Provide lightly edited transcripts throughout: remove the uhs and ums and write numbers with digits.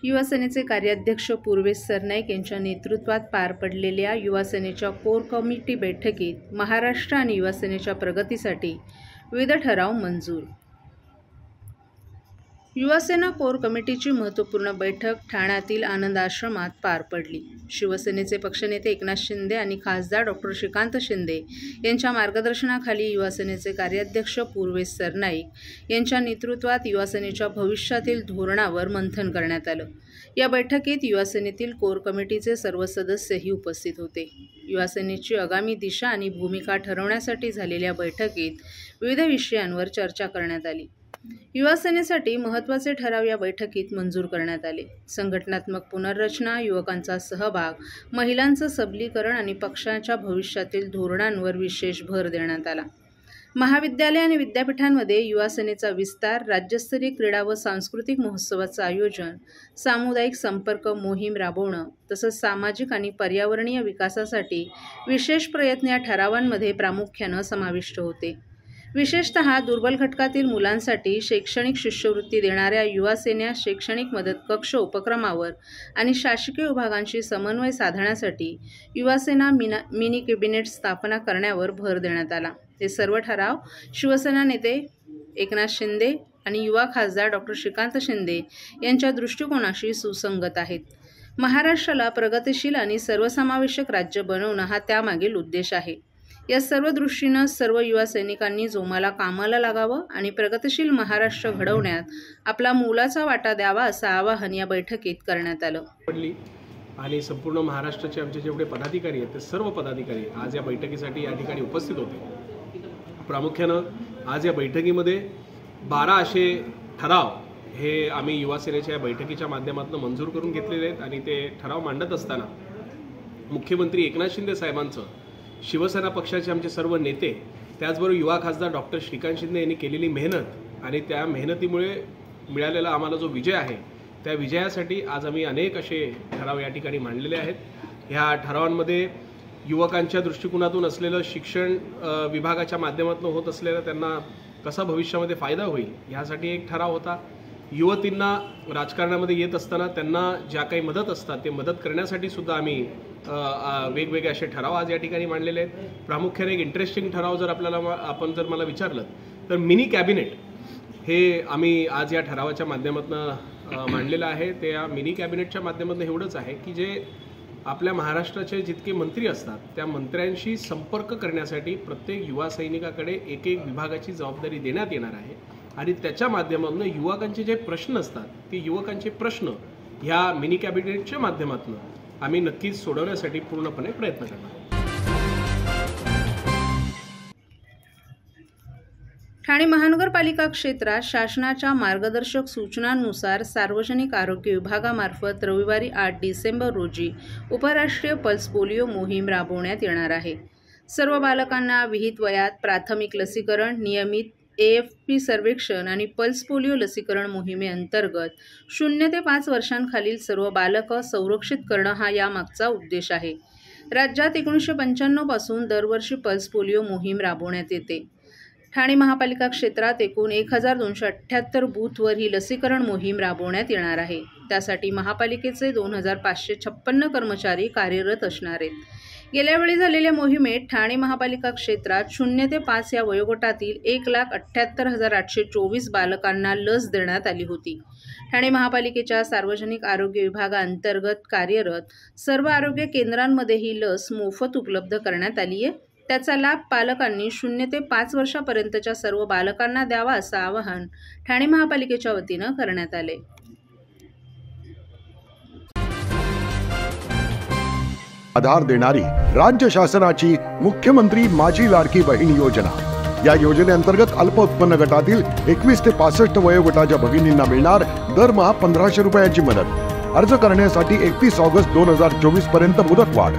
युवासेनेचे कार्याध्यक्ष पूर्वेश सरनाईक यांच्या नेतृत्वात पार पडलेल्या युवासेनेच्या कोर कमिटी बैठकीत महाराष्ट्र आणि युवासेनेच्या प्रगतीसाठी विविध ठराव मंजूर। युवासेना कोर कमिटीची महत्त्वपूर्ण बैठक ठाण्यातील आनंद आश्रमात पार पडली। शिवसेनेचे पक्षनेते एकनाथ शिंदे आणि खासदार डॉ. श्रीकांत शिंदे यांच्या मार्गदर्शनाखाली युवासेनेचे कार्याध्यक्ष पूर्वेश सरनाईक यांच्या नेतृत्वात युवासेनेच्या भविष्यातील धोरणावर मंथन करण्यात आलं। या बैठकीत युवासेनेतील कोर कमिटीचे सर्व सदस्यही उपस्थित होते। युवासेनेची आगामी दिशा आणि भूमिका ठरवण्यासाठी झालेल्या बैठकीत विविध विषयांवर चर्चा करण्यात आली। युवासेनेसाठी महत्त्वाचे ठराव या बैठकीत मंजूर करण्यात आले। संघटनात्मक पुनर्रचना, युवकांचा सहभाग, महिलांचं सबलीकरण आणि पक्षाच्या भविष्यातील धोरणांवर विशेष भर देण्यात आला। महाविद्यालय आणि विद्यापीठांमध्ये युवासेनेचा विस्तार, राज्यस्तरीय क्रीडा व सांस्कृतिक महोत्सवाचं आयोजन, सामुदायिक संपर्क मोहीम राबवणं तसंच सामाजिक आणि पर्यावरणीय विकासासाठी विशेष प्रयत्न या ठरावांमध्ये प्रामुख्यानं समाविष्ट होते। विशेषतः दुर्बल घटकातील मुलांसाठी शैक्षणिक शिष्यवृत्ती देणाऱ्या युवासेना शैक्षणिक मदत कक्ष उपक्रमावर आणि शासकीय विभागांशी समन्वय साधण्यासाठी युवासेना मिनी कॅबिनेट स्थापना करण्यावर भर देण्यात आला। हे सर्व ठराव शिवसेना नेते एकनाथ शिंदे आणि युवा खासदार डॉ. श्रीकांत शिंदे यांच्या दृष्टिकोनाशी सुसंगत आहेत। महाराष्ट्राला प्रगतिशील आणि सर्वसमावेशक राज्य बनवणं हा त्यामागील उद्देश आहे। या सर्व दृष्टीनं सर्व युवा सैनिकांनी जोमाला कामाला लागावं आणि प्रगतिशील महाराष्ट्र घडवण्यात आपला मोलाचा वाटा द्यावा असं आवाहन या बैठकीत करण्यात आलं। आणि संपूर्ण महाराष्ट्राचे आमचे जेवढे पदाधिकारी आहेत ते सर्व पदाधिकारी आज या बैठकीसाठी या ठिकाणी उपस्थित होते। प्रामुख्यानं आज या बैठकीमध्ये 12 असे ठराव हे आम्ही युवासेनेच्या बैठकीच्या माध्यमातून मंजूर करून घेतलेले आहेत आणि ते ठराव मांडत असताना मुख्यमंत्री एकनाथ शिंदे साहेबांचं, शिवसेना पक्षाचे आमचे सर्व नेते, त्याचबरोबर युवा खासदार डॉ. श्रीकांत शिंदे यांनी केलेली मेहनत आणि त्या मेहनतीमुळे मिळालेला आम्हाला जो विजय आहे त्या विजयासाठी आज आम्ही अनेक असे ठराव या ठिकाणी मांडलेले आहेत। ह्या ठरावांमध्ये युवकांच्या दृष्टिकोनातून असलेलं शिक्षण विभागाच्या माध्यमातून होत असलेलं त्यांना कसा भविष्यामध्ये फायदा होईल यासाठी एक ठराव होता। युवतींना राजकारणामध्ये येत असताना त्यांना ज्या काही मदत असतात ते मदत करण्यासाठी सुद्धा आम्ही वेगवेगळे असे ठराव आज या ठिकाणी मांडलेले आहेत। प्रामुख्याने एक इंटरेस्टिंग ठराव जर आपण मला विचारलं तर मिनी कॅबिनेट हे आम्ही आज या ठरावाच्या माध्यमातून मांडलेलं आहे। त्या मिनी कॅबिनेटच्या माध्यमातून एवढंच आहे की जे आपल्या महाराष्ट्राचे जितके मंत्री असतात त्या मंत्र्यांशी संपर्क करण्यासाठी प्रत्येक युवा सैनिकाकडे एक विभागाची जबाबदारी देण्यात येणार आहे आणि त्याच्या माध्यमातून युवकांचे जे प्रश्न असतात ते युवकांचे प्रश्न ह्या मिनी कॅबिनेटच्या माध्यमातून आम्ही नक्कीच सोडवण्यासाठी पूर्णपणे प्रयत्न करणार। ठाणे महानगरपालिका क्षेत्रात शासनाच्या मार्गदर्शक सूचनांनुसार सार्वजनिक आरोग्य विभागामार्फत रविवारी 8 डिसेंबर रोजी उपराष्ट्रीय पल्स पोलिओ मोहीम राबवण्यात येणार आहे। सर्व बालकांना विहित वयात प्राथमिक लसीकरण, नियमित AFP सर्वेक्षण आणि पल्स पोलिओ लसीकरण मोहिमेअंतर्गत 0 ते 5 वर्षांखालील सर्व बालकं संरक्षित करणं हा यामागचा उद्देश आहे। राज्यात 1995 पासून दरवर्षी पल्स पोलिओ मोहीम राबवण्यात येते। ठाणे महापालिका क्षेत्रात एकूण 1278 बूथवर ही लसीकरण मोहीम राबवण्यात येणार आहे। त्यासाठी महापालिकेचे 2556 कर्मचारी कार्यरत असणार आहेत। गेल्या वेळी झालेल्या मोहिमेत ठाणे महापालिका क्षेत्रात 0 ते 5 या वयोगटातील 1,78,824 बालकांना लस देण्यात आली होती। ठाणे महापालिकेच्या सार्वजनिक आरोग्य विभागाअंतर्गत कार्यरत सर्व आरोग्य केंद्रांमध्ये ही लस मोफत उपलब्ध करण्यात आली आहे। त्याचा लाभ पालकांनी 0 ते 5 वर्षापर्यंतच्या सर्व बालकांना द्यावा असं आवाहन ठाणे महापालिकेच्या वतीनं करण्यात आले। आधार देणारी राज्य शासनाची मुख्यमंत्री माझी लाडकी बहीण योजना। या योजनेअंतर्गत अल्प उत्पन्न गटातील 21 ते 65 वयोगटाच्या भगिनींना मिळणार दरमहा 1500 रुपयाची मदत। अर्ज करण्यासाठी 31 ऑगस्ट 2024 पर्यंत मुदतवाढ।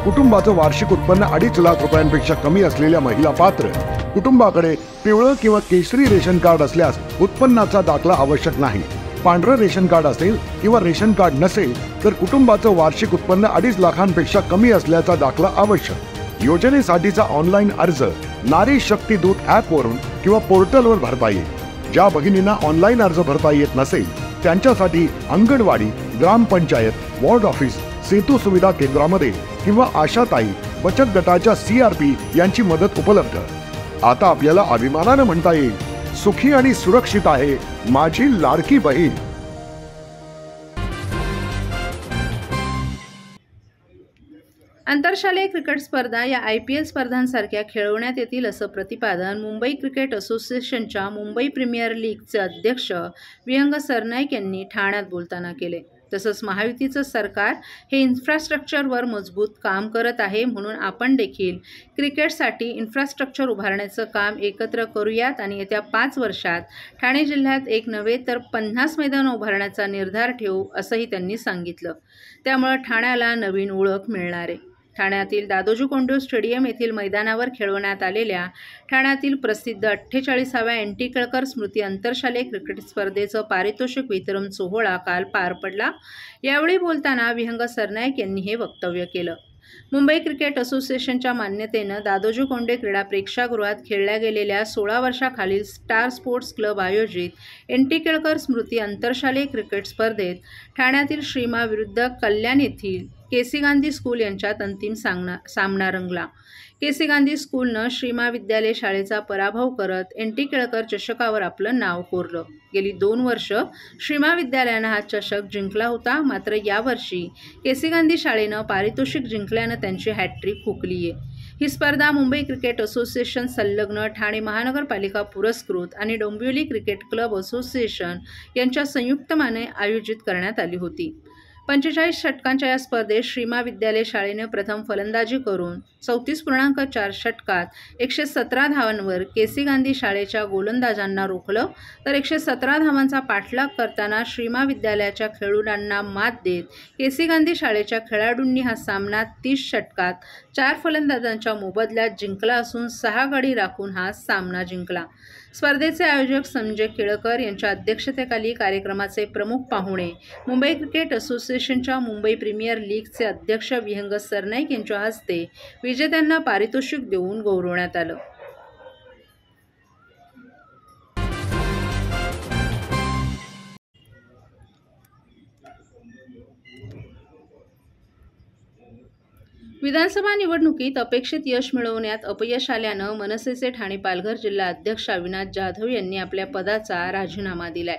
कुटुंबाचं वार्षिक उत्पन्न 2.5 लाख रुपयांपेक्षा कमी असलेल्या महिला पात्र। कुटुंबाकडे पिवळं किंवा केशरी रेशन कार्ड असल्यास उत्पन्नाचा दाखला आवश्यक नाही। पांढरं रेशन कार्ड असेल किंवा रेशन कार्ड नसेल तर कुटुंबाचं वार्षिक उत्पन्न 2.5 लाखांपेक्षा कमी असल्याचा दाखला आवश्यक। योजनेसाठीचा ऑनलाईन अर्ज नारी शक्ती दूत ॲपवरून किंवा पोर्टलवर भरता येईल। ज्या भगिनींना ऑनलाईन अर्ज भरता येत नसेल त्यांच्यासाठी अंगणवाडी, ग्रामपंचायत, वॉर्ड ऑफिस, सेतू सुविधा केंद्रामध्ये किंवा आशाताई बचत गटाच्या CRP यांची मदत उपलब्ध. आता आपल्याला अभिमानानं म्हणता येईल, सुखी आणि सुरक्षित आहे माझी लाडकी बहीण. आंतरशालेय क्रिकेट स्पर्धा या IPL स्पर्धांसारख्या खेळवण्यात येतील असं प्रतिपादन मुंबई क्रिकेट असोसिएशनच्या मुंबई प्रीमियर लीगचे अध्यक्ष विहंग सरनाईक यांनी ठाण्यात बोलताना केले. तसंच महायुतीचं सरकार हे इन्फ्रास्ट्रक्चरवर मजबूत काम करत आहे, म्हणून आपण देखील क्रिकेटसाठी इन्फ्रास्ट्रक्चर उभारण्याचं काम एकत्र करूयात आणि येत्या 5 वर्षात ठाणे जिल्ह्यात एक नव्हे तर 50 मैदान उभारण्याचा निर्धार ठेवू असंही त्यांनी सांगितलं. त्यामुळे ठाण्याला नवीन ओळख मिळणार आहे. ठाण्यातील दादोजी कोंडदेव स्टेडियम येथील मैदानावर खेळवण्यात आलेल्या ठाण्यातील प्रसिद्ध 48व्या NT केळकर स्मृती आंतरशालेय क्रिकेट स्पर्धेचं पारितोषिक वितरण सोहळा काल पार पडला. यावेळी बोलताना विहंग सरनाईक यांनी हे वक्तव्य केलं. मुंबई क्रिकेट असोसिएशनच्या मान्यतेनं दादोजी कोंडे क्रीडा प्रेक्षागृहात खेळल्या गेलेल्या 16 वर्षाखालील स्टार स्पोर्ट्स क्लब आयोजित NT केळकर स्मृती आंतरशालेय क्रिकेट स्पर्धेत ठाण्यातील श्रीमा विरुद्ध कल्याण येथील KC गांधी स्कूल यांच्यात अंतिम सामना रंगला. KC गांधी स्कूलनं श्रीमा विद्यालय शाळेचा पराभव करत NT केळकर चषकावर आपलं नाव कोरलं. गेली 2 वर्ष श्रीमा विद्यालयानं हा चषक जिंकला होता. मात्र यावर्षी KC गांधी शाळेनं पारितोषिक जिंकल्यानं त्यांची हॅट्रिक हुकली आहे. ही स्पर्धा मुंबई क्रिकेट असोसिएशन संलग्न ठाणे महानगरपालिका पुरस्कृत आणि डोंबिवली क्रिकेट क्लब असोसिएशन यांच्या संयुक्तपणे आयोजित करण्यात आली होती. 45 षटकांच्या या स्पर्धेत श्रीमा विद्यालय शाळेने प्रथम फलंदाजी करून 34.4 षटकात 117 धावांवर KC गांधी शाळेच्या गोलंदाजांना रोखलं, तर 117 धावांचा पाठलाग करताना श्रीमा विद्यालयाच्या खेळाडूंना मात देत KC गांधी शाळेच्या खेळाडूंनी हा सामना 30 षटकात 4 फलंदाजांच्या मोबदल्यात जिंकला असून 6 गडी राखून हा सामना जिंकला. स्पर्धेचे आयोजक संजय केळकर यांच्या अध्यक्षतेखाली कार्यक्रमाचे प्रमुख पाहुणे मुंबई क्रिकेट असोसिएशनच्या मुंबई प्रीमियर लीगचे अध्यक्ष विहंग सरनाईक यांच्या हस्ते विजेत्यांना पारितोषिक देऊन गौरवण्यात आलं. विधानसभा निवडणुकीत अपेक्षित यश मिळवण्यात अपयश आल्यानं मनसेचे ठाणे पालघर जिल्हा अध्यक्ष अविनाश जाधव यांनी आपल्या पदाचा राजीनामा दिलाय.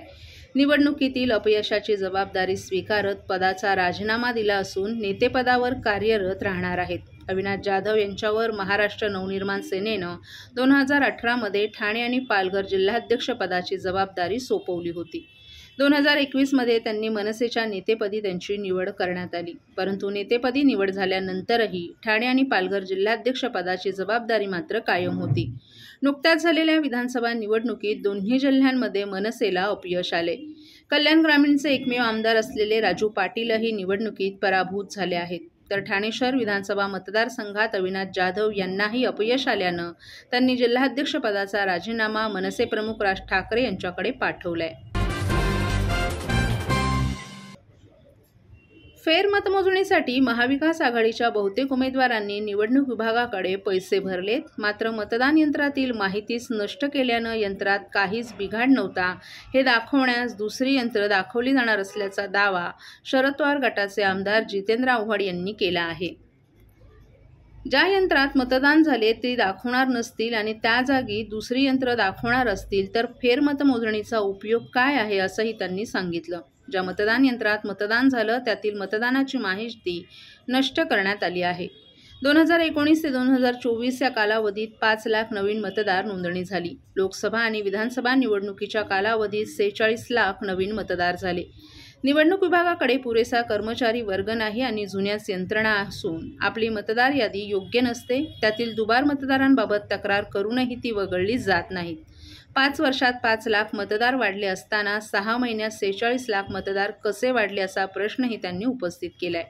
निवडणुकीतील अपयशाची जबाबदारी स्वीकारत पदाचा राजीनामा दिला असून नेतेपदावर कार्यरत राहणार आहेत. अविनाश जाधव यांच्यावर महाराष्ट्र नवनिर्माण सेनेनं 2018 मध्ये ठाणे आणि पालघर जिल्हाध्यक्षपदाची जबाबदारी सोपवली होती. 2021 मध्ये त्यांनी मनसेच्या नेतेपदी त्यांची निवड करण्यात आली. परंतु नेतेपदी निवड झाल्यानंतरही ठाणे आणि पालघर जिल्हाध्यक्षपदाची जबाबदारी मात्र कायम होती. नुकत्याच झालेल्या विधानसभा निवडणुकीत दोन्ही जिल्ह्यांमध्ये मनसेला अपयश आले. कल्याण ग्रामीणचे एकमेव आमदार असलेले राजू पाटीलही निवडणुकीत पराभूत झाले आहेत. तर ठाणे शहर विधानसभा मतदारसंघात अविनाश जाधव यांनाही अपयश आल्यानं त्यांनी जिल्हाध्यक्षपदाचा राजीनामा मनसे प्रमुख राज ठाकरे यांच्याकडे पाठवलाय. फेरमतमोजणीसाठी महाविकास आघाडीच्या बहुतेक उमेदवारांनी निवडणूक विभागाकडे पैसे भरलेत. मात्र मतदान यंत्रातील माहितीच नष्ट केल्यानं यंत्रात काहीच बिघाड नव्हता हे दाखवण्यास दुसरी यंत्र दाखवली जाणार असल्याचा दावा शरद पवार गटाचे आमदार जितेंद्र आव्हाड यांनी केला आहे. ज्या यंत्रात मतदान झाले ते दाखवणार नसतील आणि त्या जागी दुसरी यंत्र दाखवणार असतील तर फेरमतमोजणीचा उपयोग काय आहे असंही त्यांनी सांगितलं. ज्या मतदान यंत्रात मतदान झालं त्यातील मतदानाची माहिती नष्ट करण्यात आली आहे. 2019 ते 2024 या कालावधीत 5 लाख नवीन मतदार नोंदणी झाली. लोकसभा आणि विधानसभा निवडणुकीच्या कालावधीत 46 लाख नवीन मतदार झाले. निवडणूक विभागाकडे पुरेसा कर्मचारी वर्ग नाही आणि जुन्याच यंत्रणा असून आपली मतदार यादी योग्य नसते. त्यातील दुबार मतदारांबाबत तक्रार करूनही ती वगळली जात नाहीत. 5 वर्षात 5 लाख मतदार वाढले असताना 6 महिन्यात 46 लाख मतदार कसे वाढले असा प्रश्नही त्यांनी उपस्थित केलाय.